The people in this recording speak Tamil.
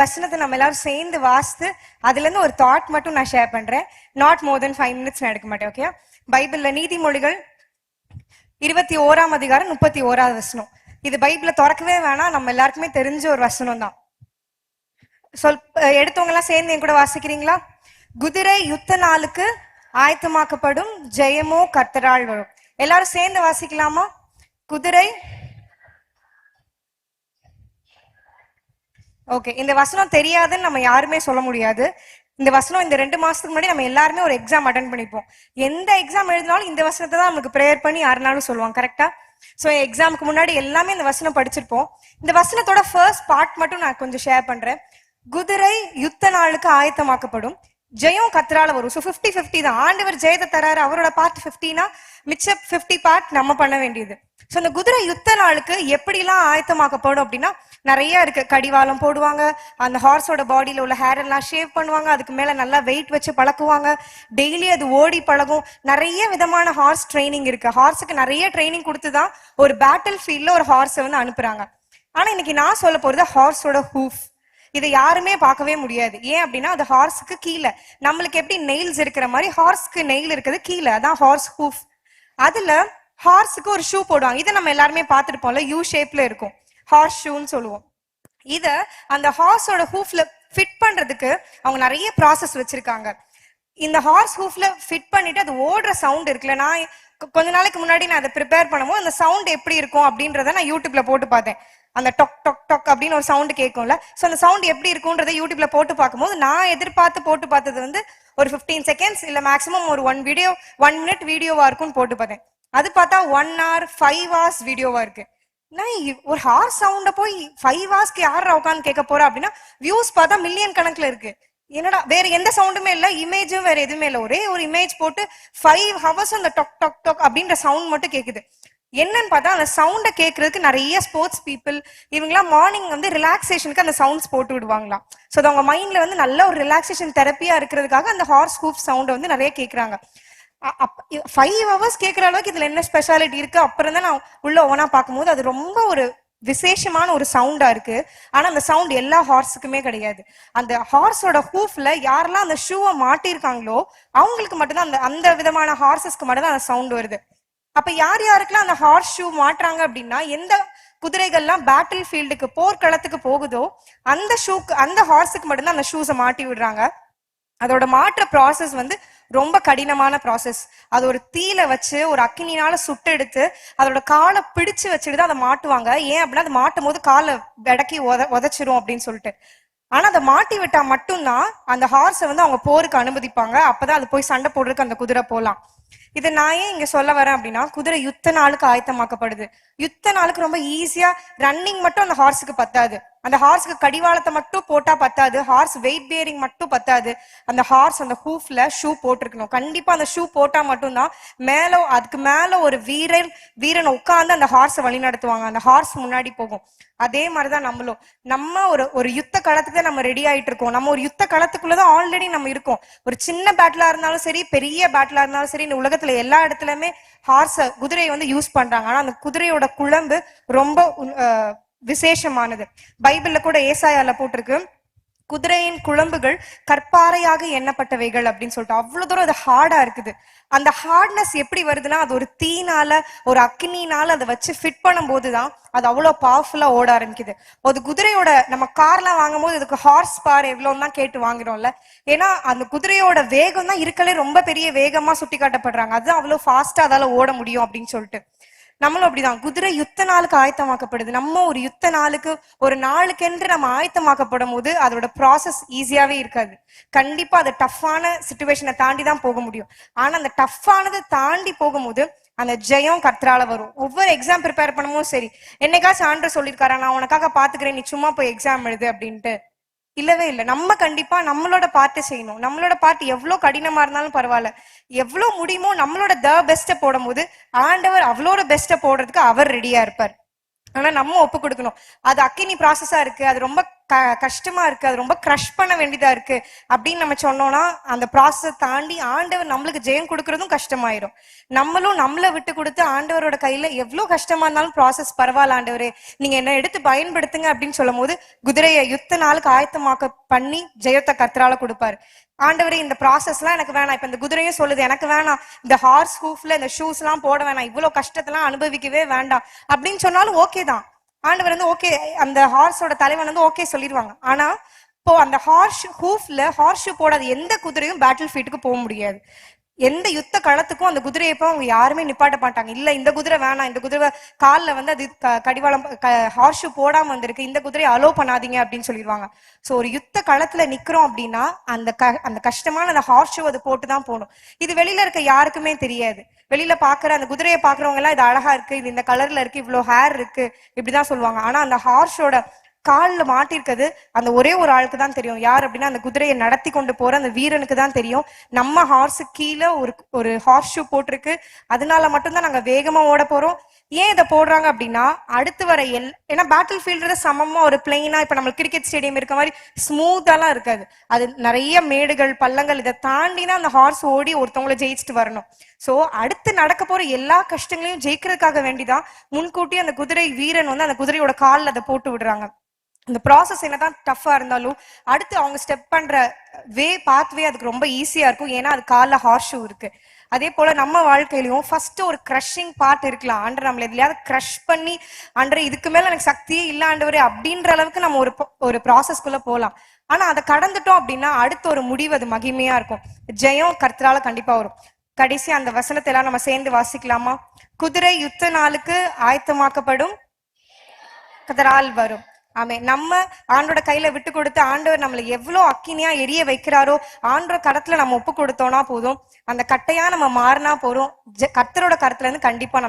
வசனத்தை நம்ம எல்லாரும் சேர்ந்து வாசித்து அதுல இருந்து ஒரு தாட் மட்டும் நான் ஷேர் பண்றேன். நாட் மோர் தென் 5 minutes நான் எடுக்க மாட்டேன். ஓகே? பைபிள்ல நீதிமொழிகள் 21ஆம் அதிகாரம் 31வது வசனம். இது பைபிள திறக்கவே வேணாம், நம்ம எல்லாருக்குமே தெரிஞ்ச ஒரு வசனம் தான். எடுத்தவங்க எல்லாம் சேர்ந்து என் கூட வாசிக்கிறீங்களா? குதிரை யுத்த நாளுக்கு ஆயத்தமாக்கப்படும், ஜெயமோ கர்த்தரால் வரும். எல்லாரும் சேர்ந்து வாசிக்கலாமா? குதிரை. ஓகே, இந்த வசனம் தெரியாதுன்னு நம்ம யாருமே சொல்ல முடியாது. இந்த வசனம் இந்த 2 மாசத்துக்கு முன்னாடி நம்ம எல்லாருமே ஒரு எக்ஸாம் அட்டன் பண்ணிப்போம். எந்த எக்ஸாம் எழுதினாலும் இந்த வசனத்தை தான் நமக்கு ப்ரேயர் பண்ணி யாருனாலும் சொல்லுவாங்க. கரெக்டா? ஸோ எக்ஸாமுக்கு முன்னாடி எல்லாமே இந்த வசனம் படிச்சிருப்போம். இந்த வசனத்தோட ஃபர்ஸ்ட் பார்ட் மட்டும் நான் கொஞ்சம் ஷேர் பண்றேன். குதிரை யுத்த நாளுக்கு ஆயத்தமாக்கப்படும், ஜெயம் கர்த்தரால வரும். ஸோ 50-50 தான். ஆண்டவர் ஜெயத்தை தராரு, அவரோட பார்ட் 50னா மிச்ச 50 பார்ட் நம்ம பண்ண வேண்டியது. ஸோ இந்த குதிரை யுத்த நாளுக்கு எப்படிலாம் ஆயத்தமாக்கப்படும் அப்படின்னா நிறைய இருக்கு. கடிவாளம் போடுவாங்க, அந்த ஹார்ஸோட பாடியில உள்ள ஹேர் எல்லாம் ஷேவ் பண்ணுவாங்க, அதுக்கு மேல நல்லா வெயிட் வச்சு பழக்குவாங்க, டெய்லி அது ஓடி பழகும். நிறைய விதமான ஹார்ஸ் ட்ரைனிங் இருக்கு. ஹார்ஸுக்கு நிறைய ட்ரைனிங் கொடுத்துதான் ஒரு பேட்டில் ஃபீல்ட்ல ஒரு ஹார்ஸை வந்து அனுப்புறாங்க. ஆனா இன்னைக்கு நான் சொல்ல போறது ஹார்ஸோட ஹூஃப். இதை யாருமே பார்க்கவே முடியாது. ஏன் அப்படின்னா அது ஹார்ஸுக்கு கீழே. நம்மளுக்கு எப்படி நெயில்ஸ் இருக்கிற மாதிரி ஹார்ஸ்க்கு நெயில் இருக்கிறது கீழே, அதான் ஹார்ஸ் ஹூஃப். அதுல ஹார்ஸுக்கு ஒரு ஷூ போடுவாங்க. இதை நம்ம எல்லாருமே பார்த்துருப்போம்ல, யூ ஷேப்ல இருக்கும், ஹார்ஸ் ஷூன்னு சொல்லுவோம். இத அந்த ஹார்ஸோட ஹூஃப்ல ஃபிட் பண்றதுக்கு அவங்க நிறைய ப்ராசஸ் வச்சிருக்காங்க. இந்த ஹார்ஸ் ஹூஃப்ல ஃபிட் பண்ணிட்டு அது ஓடுற சவுண்ட் இருக்குல்ல, நான் கொஞ்ச நாளைக்கு முன்னாடி நான் அதை ப்ரிப்பேர் பண்ணும்போது அந்த சவுண்ட் எப்படி இருக்கும் அப்படின்றத நான் யூடியூப்ல போட்டு பார்த்தேன். அந்த டொக் டொக் டொக் அப்படின்னு ஒரு சவுண்ட் கேட்கும்ல, ஸோ அந்த சவுண்ட் எப்படி இருக்கும்ன்றதை யூடியூப்ல போட்டு பார்க்கும்போது நான் எதிர்பார்த்து போட்டு பார்த்தது வந்து ஒரு 15 seconds இல்ல மேக்ஸிமம் ஒரு 1 minute வீடியோவா இருக்கும்னு போட்டு பார்த்தேன். அது பார்த்தா 1 hour 5 hours வீடியோவா இருக்கு. நான் ஒரு ஹார்ஸ் சவுண்ட போய் 5 hours யார் உட்காந்து கேட்க போறா அப்படின்னா வியூஸ் பார்த்தா மில்லியன் கணக்குல இருக்கு. என்னடா வேற எந்த சவுண்டுமே இல்ல, இமேஜும் வேற எதுவுமே இல்ல, ஒரே ஒரு இமேஜ் போட்டு 5 hours அந்த டொக் டொக் டொக் அப்படின்ற சவுண்ட் மட்டும் கேக்குது. என்னன்னு பார்த்தா அந்த சவுண்டை கேட்கறதுக்கு நிறைய ஸ்போர்ட்ஸ் பீப்புள் இவங்கெல்லாம் மார்னிங் வந்து ரிலாக்ஸேஷனுக்கு அந்த சவுண்ட்ஸ் போட்டு விடுவாங்களாம். ஸோ அது அவங்க மைண்ட்ல வந்து நல்ல ஒரு ரிலாக்ஸேஷன் தெரப்பியா இருக்கிறதுக்காக அந்த ஹார்ஸ் ஹூஃப் சவுண்டை வந்து நிறைய கேட்கறாங்க. 5 hours கேட்கற அளவுக்கு இதுல என்ன ஸ்பெஷாலிட்டி இருக்கு? அப்புறம் தான் நான் உள்ள ஓனா பார்க்கும்போது அது ரொம்ப ஒரு விசேஷமான ஒரு சவுண்டா இருக்கு. ஆனா அந்த சவுண்ட் எல்லா ஹார்ஸுக்குமே கிடையாது. அந்த ஹார்ஸோட ஹூஃப்ல யாரெல்லாம் அந்த ஷூவை மாட்டிருக்காங்களோ அவங்களுக்கு மட்டும்தான் அந்த விதமான ஹார்சஸ்க்கு மட்டும்தான் அந்த சவுண்ட் வருது. அப்ப யார் யாருக்கெல்லாம் அந்த ஹார்ஸ் ஷூ மாட்டுறாங்க அப்படின்னா, எந்த குதிரைகள்லாம் பேட்டில் ஃபீல்டுக்கு போர்க்களத்துக்கு போகுதோ அந்த ஹார்ஸுக்கு மட்டும்தான் அந்த ஷூஸை மாட்டி விடுறாங்க. அதோட மாற்ற ப்ராசஸ் வந்து ரொம்ப கடினமான ப்ராசஸ். அது ஒரு தீல வச்சு ஒரு அக்கினினால சுட்டு எடுத்து அதோட காலை பிடிச்சு வச்சுட்டு தான் அதை மாட்டுவாங்க. ஏன் அப்படின்னா அது மாட்டும் போது காலை விடக்கி உதச்சிரும் அப்படின்னு சொல்லிட்டு. ஆனா அதை மாட்டி விட்டா மட்டும்தான் அந்த ஹார்ஸை வந்து அவங்க போருக்கு அனுமதிப்பாங்க. அப்பதான் அது போய் சண்டை போடுறதுக்கு அந்த குதிரை போலாம். இதை நான் ஏன் இங்க சொல்ல வரேன் அப்படின்னா, குதிரை யுத்த நாளுக்கு ஆயத்தமாக்கப்படுது. யுத்த நாளுக்கு ரொம்ப ஈஸியா ரன்னிங் மட்டும் அந்த ஹார்ஸுக்கு பத்தாது, அந்த ஹார்ஸுக்கு கடிவாளத்தை மட்டும் போட்டா பத்தாது, ஹார்ஸ் வெயிட் பேரிங் மட்டும் பத்தாது, அந்த ஹார்ஸ் அந்த ஹூஃப்ல ஷூ போட்டிருக்கணும். கண்டிப்பா அந்த ஷூ போட்டா மட்டும்தான் அதுக்கு மேல ஒரு வீரன் உட்கார்ந்து அந்த ஹார்ஸை வழி நடத்துவாங்க, அந்த ஹார்ஸ் முன்னாடி போகும். அதே மாதிரிதான் நம்ம ஒரு யுத்த களத்துக்கு தான் நம்ம ரெடி ஆயிட்டு இருக்கோம். நம்ம ஒரு யுத்த களத்துக்குள்ளதான் ஆல்ரெடி நம்ம இருக்கோம். ஒரு சின்ன பேட்டிலா இருந்தாலும் சரி, பெரிய பேட்டிலா இருந்தாலும் சரி, இந்த உலகத்துல எல்லா இடத்துலயுமே குதிரையை வந்து யூஸ் பண்றாங்க. ஆனா அந்த குதிரையோட குழம்பு ரொம்ப விசேஷமானது. பைபிள்ல கூட ஏசாயால போட்டிருக்கு, குதிரையின் குழம்புகள் கற்பாறையாக எண்ணப்பட்டவைகள் அப்படின்னு சொல்லிட்டு. அவ்வளவு தூரம் அது ஹார்டா இருக்குது. அந்த ஹார்ட்னஸ் எப்படி வருதுன்னா, அது ஒரு தீனால ஒரு அக்னினால அதை வச்சு ஃபிட் பண்ணும் போதுதான் அது அவ்வளவு பவர்ஃபுல்லா ஓட ஆரம்பிக்குது. ஒரு குதிரையோட நம்ம கார்லாம் வாங்கும் போது இதுக்கு ஹார்ஸ் பவர் எவ்வளவுன்னு தான் கேட்டு வாங்குறோம்ல. ஏன்னா அந்த குதிரையோட வேகம் தான் இருக்கலே ரொம்ப பெரிய வேகமா சுட்டி காட்டப்படுறாங்க. அதுதான் அவ்வளவு ஃபாஸ்டா அதால ஓட முடியும் அப்படின்னு சொல்லிட்டு. நம்மளும் அப்படிதான். குதிரை யுத்த நாளுக்கு ஆயத்தமாக்கப்படுது. நம்ம ஒரு யுத்த நாளுக்கு ஒரு நாளுக்கென்று நம்ம ஆயத்தமாக்கப்படும் போது அதோட ப்ராசஸ் ஈஸியாவே இருக்காது. கண்டிப்பா அது டஃப்பான சிச்சுவேஷனை தாண்டி தான் போக முடியும். ஆனா அந்த டஃப்பானதை தாண்டி போகும்போது அந்த ஜெயம் கர்த்தரால வரும். ஒவ்வொரு எக்ஸாம் ப்ரிப்பேர் பண்ணும்போது சரி, என்னைக்காச்சும் ஆண்டவர் சொல்லியிருக்காரா நான் உனக்காக பாத்துக்கிறேன், நீ சும்மா போய் எக்ஸாம் எழுது அப்படின்ட்டு? இல்லவே இல்லை. நம்ம கண்டிப்பா நம்மளோட பார்ட்டு செய்யணும். நம்மளோட பார்ட் எவ்வளவு கடினமா இருந்தாலும் பரவாயில்ல, எவ்வளவு முடியுமோ நம்மளோட பெஸ்ட்டை போடும் போது ஆண்டவர் அவளோட பெஸ்ட்டை போடுறதுக்கு அவர் ரெடியா இருப்பார். ஆனா நம்ம ஒப்பு கொடுக்கணும். அது அக்கினி ப்ராசஸா இருக்கு, அது ரொம்ப கஷ்டமா இருக்கு, அது ரொம்ப க்ரஷ் பண்ண வேண்டியதா இருக்கு அப்படின்னு நம்ம சொன்னோம்னா அந்த ப்ராசஸ் தாண்டி ஆண்டவர் நம்மளுக்கு ஜெயம் கொடுக்கறதும் கஷ்டமாயிரும். நம்மளும் நம்மளை விட்டு கொடுத்து ஆண்டவரோட கையில எவ்வளவு கஷ்டமா இருந்தாலும் ப்ராசஸ் பரவாயில்ல ஆண்டவரே நீங்க என்ன எடுத்து பயன்படுத்துங்க அப்படின்னு சொல்லும் போது குதிரையை யுத்த நாளுக்கு ஆயத்தமாக்க பண்ணி ஜெயத்தை கர்த்தரால கொடுப்பாரு. ஆண்டவரே இந்த ப்ராசஸ் எல்லாம் எனக்கு வேணாம், இப்ப இந்த குதிரையும் சொல்லுது எனக்கு வேணாம், இந்த ஹார்ஸ் ஹூஃப்ல இந்த ஷூஸ் எல்லாம் போட வேணாம், இவ்வளவு கஷ்டத்தெல்லாம் அனுபவிக்கவே வேண்டாம் அப்படின்னு சொன்னாலும் ஓகே தான். ஆண்டவர் வந்து ஓகே, அந்த ஹார்ஸோட தலைவன் வந்து ஓகே சொல்லிடுவாங்க. ஆனா இப்போ அந்த ஹார்ஸ் ஹூஃப்ல ஹார்ஸ் ஷூ போடாத எந்த குதிரையும் பேட்டில் ஃபீல்டுக்கு போக முடியாது. எந்த யுத்த களத்துக்கும் அந்த குதிரையை இப்போ அவங்க யாருமே நிப்பாட்ட மாட்டாங்க. இல்ல இந்த குதிரை வேணாம், இந்த குதிரை காலில் வந்து அது கடிவாளம் ஹார்ஸ் ஷூ போடாம வந்திருக்கு, இந்த குதிரையை அலோ பண்ணாதீங்க அப்படின்னு சொல்லிடுவாங்க. ஸோ ஒரு யுத்த களத்துல நிக்கிறோம் அப்படின்னா அந்த கஷ்டமான அந்த ஹார்ஸ் ஷூ அது போட்டுதான் போகணும். இது வெளியில இருக்க யாருக்குமே தெரியாது. வெளியில பாக்குற அந்த குதிரையை பாக்குறவங்க எல்லாம் இது அழகா இருக்கு, இது இந்த கலர்ல இருக்கு, இவ்வளவு ஹேர் இருக்கு இப்படிதான் சொல்லுவாங்க. ஆனா அந்த ஹார்ஸோட காலில் மாட்டிருக்கிறது அந்த ஒரே ஒரு ஆளுக்கு தான் தெரியும். யார் அப்படின்னா அந்த குதிரையை நடத்தி கொண்டு போற அந்த வீரனுக்கு தான் தெரியும். நம்ம ஹார்ஸு கீழே ஒரு ஹார்ஸ் ஷூ போட்டிருக்கு, அதனால மட்டும்தான் நாங்க வேகமா ஓட போறோம். ஏன் இதை போடுறாங்க அப்படின்னா அடுத்து வர ஏன்னா பேட்டில் ஃபீல்டு சமமா ஒரு பிளெயினா இப்ப நம்ம கிரிக்கெட் ஸ்டேடியம் இருக்க மாதிரி ஸ்மூத்தாலாம் இருக்காது. அது நிறைய மேடுகள் பள்ளங்கள், இதை தாண்டினா அந்த ஹார்ஸ் ஓடி ஒருத்தவங்களை ஜெயிச்சுட்டு வரணும். சோ அடுத்து நடக்க போற எல்லா கஷ்டங்களையும் ஜெயிக்கிறதுக்காக வேண்டிதான் முன்கூட்டி அந்த குதிரை வீரன் வந்து அந்த குதிரையோட காலில் அதை போட்டு விடுறாங்க. இந்த ப்ராசஸ் என்னதான் டஃபா இருந்தாலும் அடுத்து அவங்க ஸ்டெப் பண்ற பாத்வே அதுக்கு ரொம்ப ஈஸியா இருக்கும். ஏன்னா அது காலில் ஹார்ஸ் ஷூ இருக்கு. அதே போல நம்ம வாழ்க்கையிலையும் ஃபர்ஸ்ட் ஒரு கிரஷிங் பார்ட் இருக்கலாம். ஆண்டர் நம்மள எதுலையாவது கிரஷ் பண்ணி ஆண்டர் இதுக்கு மேல எனக்கு சக்தியே இல்ல ஆண்டவரே அப்படின்ற அளவுக்கு நம்ம ஒரு ப்ராசஸ்க்குள்ள போகலாம். ஆனா அதை கடந்துட்டோம் அப்படின்னா அடுத்த ஒரு முடிவு அது மகிமையா இருக்கும். ஜெயம் கர்த்தரால கண்டிப்பா வரும். கடைசி அந்த வசனத்தை எல்லாம் நம்ம சேர்ந்து வாசிக்கலாமா? குதிரை யுத்த நாளுக்கு ஆயத்தமாக்கப்படும், கர்த்தரால் வரும். ஆமே, நம்ம ஆண்டோட கையில விட்டு கொடுத்து ஆண்டவர் நம்மளை எவ்வளவு அக்கினியா எரிய வைக்கிறாரோ ஆண்டோட கரத்துல நம்ம ஒப்பு கொடுத்தோம்னா போதும், அந்த கட்டையா நம்ம மாறினா போறோம். கர்த்தரோட கருத்துல இருந்து கண்டிப்பா நம்ம